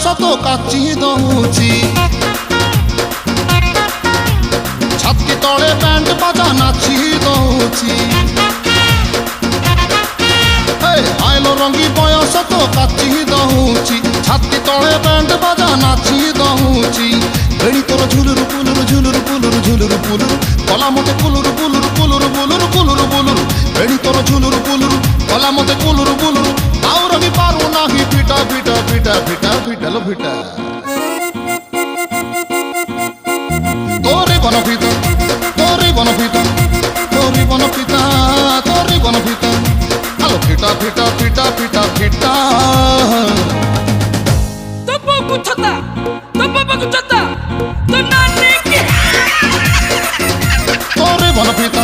তো কাচি দউছি ছাতি তলে ব্যান্ড বাজা নাচি দউছি আইলো রঙ্গি বয়স তো কাচি দউছি ছাতি তলে ব্যান্ড বাজা নাচি দউছি বেড়ি তোর ঝুলুর পুলুর ঝুলুর পুলুর ঝুলুর পুলুর কলা মতে কুলুর পুলুর পুলুর বুলুর কুলুর বুলুর বেড়ি তোর ঝুলুর পুলুর কলা মতে কুলুর বুলুর তাও রবি পারু নাহি পিটা পিটা পিটা পিটা পিটালো পিটা তোরে বনপিতা তোরে বনপিতা তোরে বনপিতা তোরে বনপিতা আলো পিটা পিটা পিটা পিটা পিটা তো বাবু ছতা তো বাবু ছতা তো নানি কি তোরে বনপিতা